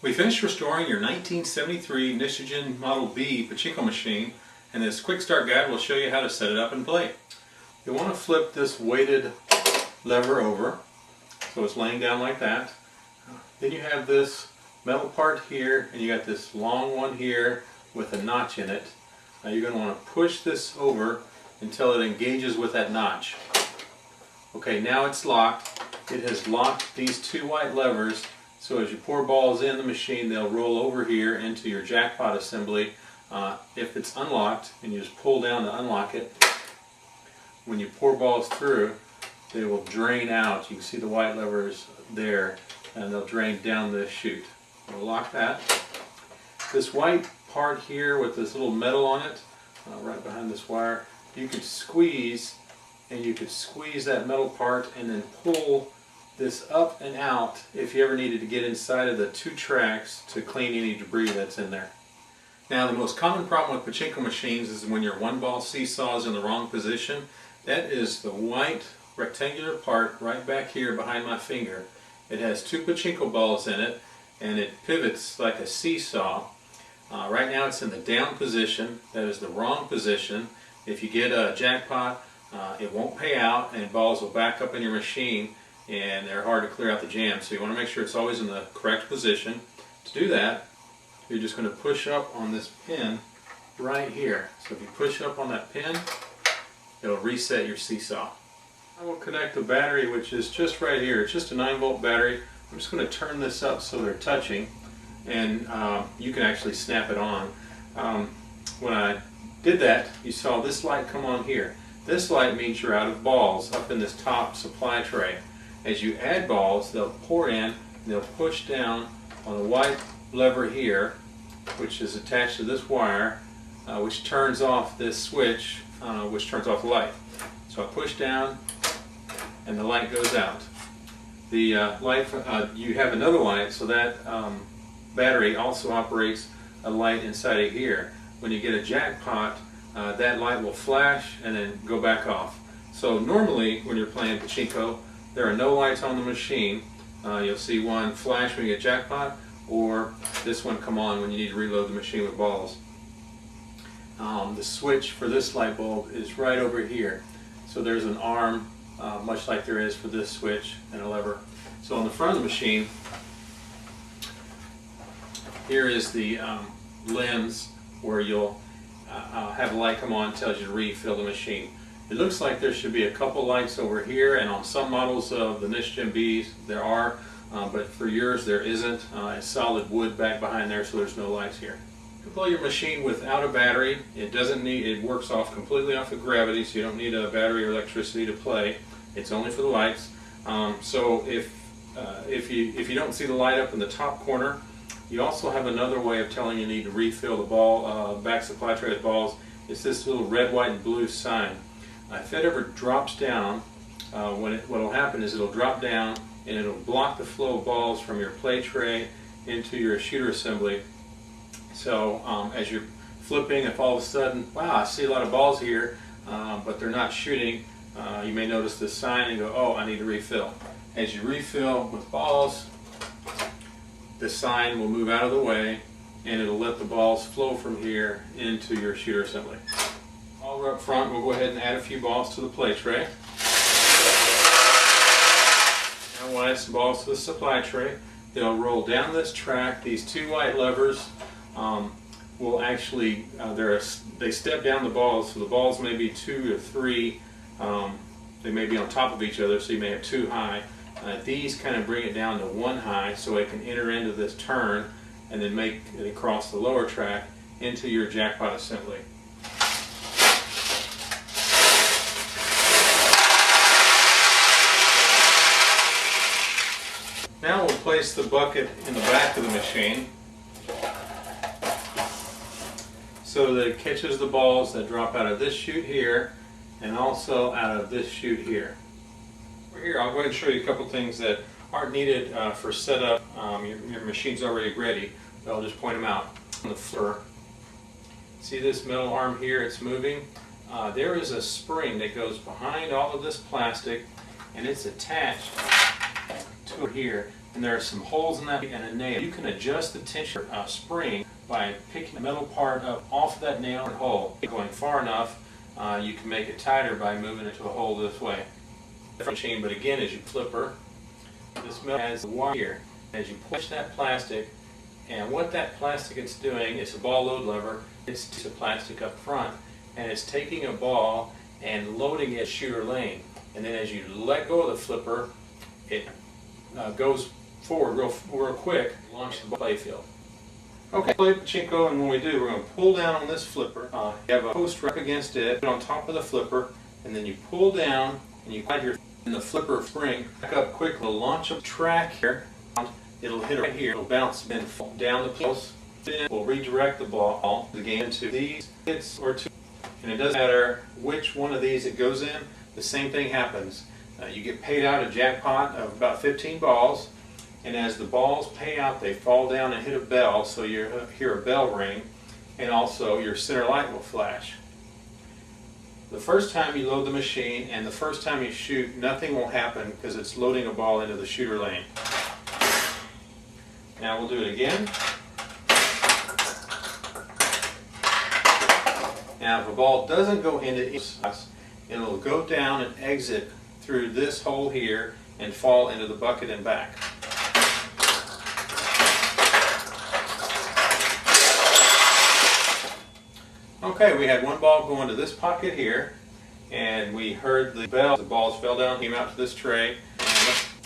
We finished restoring your 1973 Nishijin Model B Pachinko machine, and this quick start guide will show you how to set it up and play. You'll want to flip this weighted lever over so it's laying down like that. Then you have this metal part here, and you got this long one here with a notch in it. Now you're going to want to push this over until it engages with that notch. Okay, now it's locked. It has locked these two white levers, so as you pour balls in the machine, they'll roll over here into your jackpot assembly. If it's unlocked, and you just pull down to unlock it, when you pour balls through, they will drain out. You can see the white levers there, and they'll drain down this chute. We'll lock that. This white part here with this little metal on it, right behind this wire, you could squeeze, and you could squeeze that metal part and then pull this up and out if you ever needed to get inside of the two tracks to clean any debris that's in there. Now, the most common problem with Pachinko machines is when your one ball seesaw is in the wrong position. That is the white rectangular part right back here behind my finger. It has two Pachinko balls in it, and it pivots like a seesaw. Right now it's in the down position. That is the wrong position. If you get a jackpot, it won't pay out, and balls will back up in your machine, and they're hard to clear out the jam. So you want to make sure it's always in the correct position. To do that, you're just going to push up on this pin right here. So if you push up on that pin, it'll reset your seesaw. I will connect the battery, which is just right here. It's just a 9-volt battery. I'm just going to turn this up so they're touching, and you can actually snap it on. When I did that, you saw this light come on here. This light means you're out of balls up in this top supply tray. As you add balls, they'll pour in, and they'll push down on the white lever here, which is attached to this wire, which turns off this switch, which turns off the light. So I push down, and the light goes out. The light, you have another light, so that battery also operates a light inside of here. When you get a jackpot, that light will flash and then go back off. So normally when you're playing Pachinko, there are no lights on the machine. You'll see one flash when you get jackpot, or this one come on when you need to reload the machine with balls. The switch for this light bulb is right over here. So there's an arm, much like there is for this switch, and a lever. So on the front of the machine, here is the lens where you'll have a light come on and tells you to refill the machine. It looks like there should be a couple lights over here, and on some models of the Nishijin Bs there are, but for yours there isn't. It's solid wood back behind there, so there's no lights here. You can play your machine without a battery. It works off completely off of gravity, so you don't need a battery or electricity to play. It's only for the lights. So if you don't see the light up in the top corner, you also have another way of telling you need to refill the ball back supply tray with balls. It's this little red, white, and blue sign. If it ever drops down, what will happen is it'll drop down and it'll block the flow of balls from your play tray into your shooter assembly. So as you're flipping, if all of a sudden, wow, I see a lot of balls here, but they're not shooting, you may notice this sign and go, oh, I need to refill. As you refill with balls, the sign will move out of the way, and it'll let the balls flow from here into your shooter assembly. All up front, we'll go ahead and add a few balls to the play tray. Now we'll add some balls to the supply tray. They'll roll down this track. These two white levers will actually, they step down the balls, so the balls may be 2 to 3. They may be on top of each other, so you may have 2 high. These kind of bring it down to 1 high, so it can enter into this turn and then make it across the lower track into your jackpot assembly. Now we'll place the bucket in the back of the machine so that it catches the balls that drop out of this chute here and also out of this chute here. Here, I'll go ahead and show you a couple things that aren't needed for setup. Your machine's already ready, but I'll just point them out. On the floor, see this metal arm here, it's moving. There is a spring that goes behind all of this plastic, and it's attached to here. and there are some holes in that and a nail. You can adjust the tension spring by picking the metal part up off of that nail and hole. Going far enough, you can make it tighter by moving it to a hole this way. Machine, but again, as you flip her, this metal has a wire here. As you push that plastic, and what that plastic is doing, it's a ball load lever, it's the plastic up front, and it's taking a ball and loading it shooter lane. And then as you let go of the flipper, it goes forward real quick, launch the play field. Okay, play Pachinko, and when we do, we're going to pull down on this flipper. You have a post rack against it, put it on top of the flipper, and then you pull down, and you glide your in the flipper spring back up quick. It'll launch a track here. It'll hit right here. It'll bounce and fall down the post. Then we'll redirect the ball the game into these hits or two. And it doesn't matter which one of these it goes in. The same thing happens. You get paid out a jackpot of about 15 balls, and as the balls pay out, they fall down and hit a bell, so you hear a bell ring, and also your center light will flash. The first time you load the machine and the first time you shoot, nothing will happen because it's loading a ball into the shooter lane. Now we'll do it again. Now if a ball doesn't go into us, it'll go down and exit through this hole here and fall into the bucket and back. Okay, we had one ball go into this pocket here, and we heard the bell. The balls fell down, came out to this tray,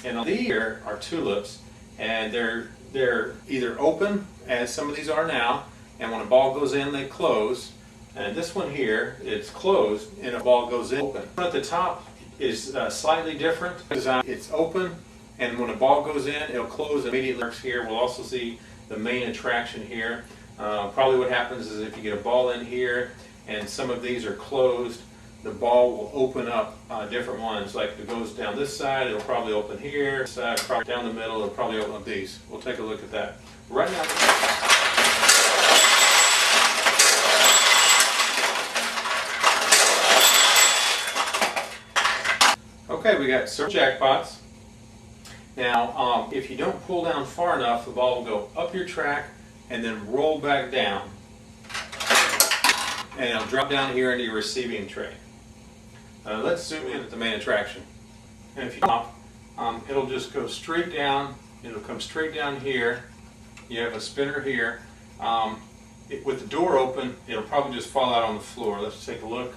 and on these here are tulips, and they're either open, as some of these are now, and when a ball goes in, they close. And this one here, it's closed, and a ball goes in open. At the top is slightly different. It's open, and when a ball goes in, it'll close immediately. Here, we'll also see the main attraction here. Probably what happens is if you get a ball in here, and some of these are closed, the ball will open up different ones. Like if it goes down this side, it'll probably open here. This side, probably down the middle, it'll probably open up these. We'll take a look at that. Right now. Okay, we got several jackpots. Now, if you don't pull down far enough, the ball will go up your track and then roll back down. And it'll drop down here into your receiving tray. Let's zoom in at the main attraction. And if you stop, it'll just go straight down. It'll come straight down here. You have a spinner here. With the door open, it'll probably just fall out on the floor. Let's take a look.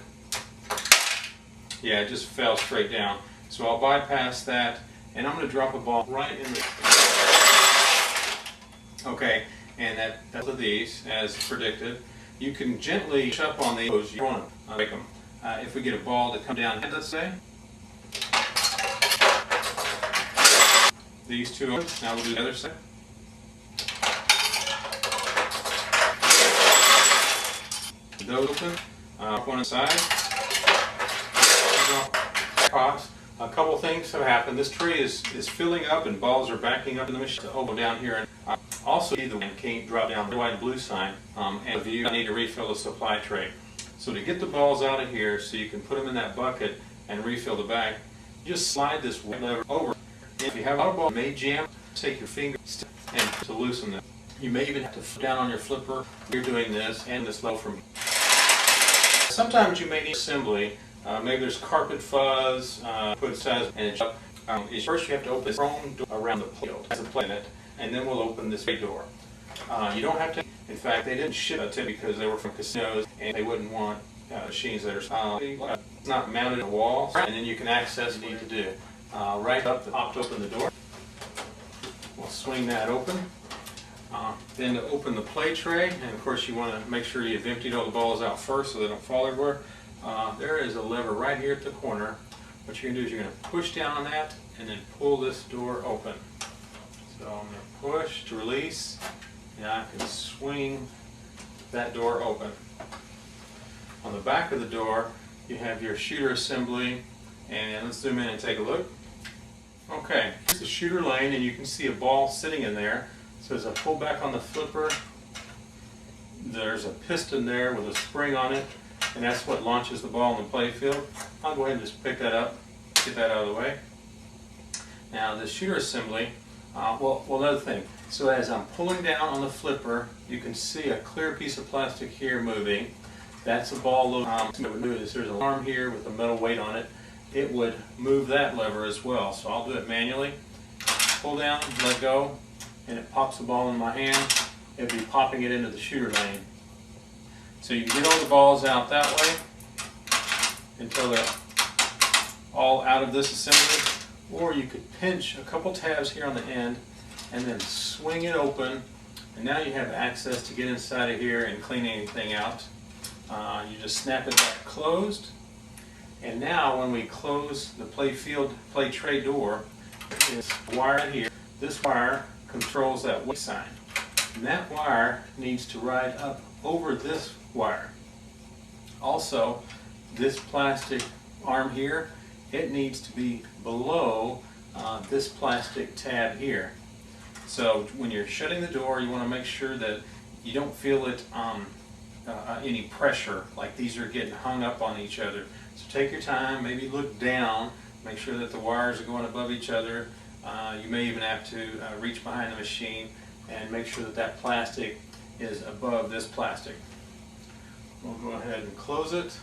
Yeah, it just fell straight down. So I'll bypass that, and I'm going to drop a ball right in the... Okay, and that's of these, as predicted. You can gently push up on these. You want to break them. If we get a ball to come down, let's say. These two open. Now we'll do the other side. Those open. One inside. Pops. A couple things have happened. This tray is filling up and balls are backing up in the machine. So go down here and also see the wind can't drop down the white and blue sign. And if you need to refill the supply tray. So to get the balls out of here so you can put them in that bucket and refill the bag, you just slide this lever over. If you have a ball may jam, take your finger and to loosen them. You may even have to flip down on your flipper. You're doing this and this level from. Sometimes you may need assembly. Maybe there's carpet fuzz, put size, and it's up. First you have to open this chrome door around the field as a planet, and then we'll open this big door. You don't have to, in fact, they didn't ship it because they were from casinos, and they wouldn't want machines that are not mounted on the wall, and then you can access what you need to do. Right up, popped open the door. We'll swing that open. Then to open the play tray, and of course you want to make sure you've emptied all the balls out first so they don't fall everywhere. There is a lever right here at the corner. What you're going to do is you're going to push down on that and then pull this door open. So I'm going to push to release, and I can swing that door open. On the back of the door you have your shooter assembly, and let's zoom in and take a look. Okay, here's the shooter lane, and you can see a ball sitting in there. So as I pull back on the flipper, there's a piston there with a spring on it, and that's what launches the ball in the play field. I'll go ahead and just pick that up, get that out of the way. Now the shooter assembly, Another thing. So as I'm pulling down on the flipper, you can see a clear piece of plastic here moving. That's a ball load. There's an arm here with a metal weight on it. It would move that lever as well. So I'll do it manually. Pull down, let go, and it pops the ball in my hand. It'll be popping it into the shooter lane. So you can get all the balls out that way until they're all out of this assembly. Or you could pinch a couple tabs here on the end and then swing it open, and now you have access to get inside of here and clean anything out. You just snap it back closed, and now when we close the play tray door, this wire right here, this wire controls that weight sign, and that wire needs to ride up over this wire. Also, this plastic arm here, it needs to be below this plastic tab here. So when you're shutting the door, you want to make sure that you don't feel it any pressure, like these are getting hung up on each other. So take your time, maybe look down, make sure that the wires are going above each other. You may even have to reach behind the machine and make sure that that plastic is above this plastic. We'll go ahead and close it.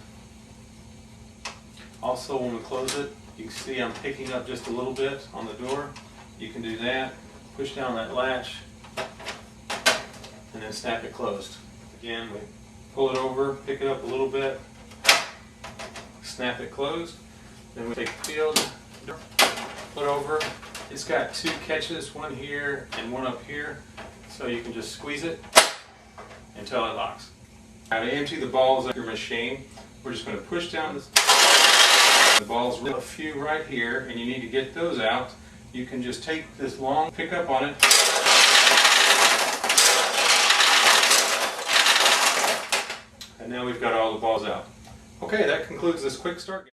Also, when we close it, you can see I'm picking up just a little bit on the door. You can do that. Push down that latch and then snap it closed. Again, we pull it over, pick it up a little bit, snap it closed. Then we take the field, put over. It's got two catches, one here and one up here, so you can just squeeze it until it locks. Now to empty the balls out of your machine, we're just going to push down the balls, a few right here, and you need to get those out. You can just take this long pickup on it and now we've got all the balls out. Okay, that concludes this quick start.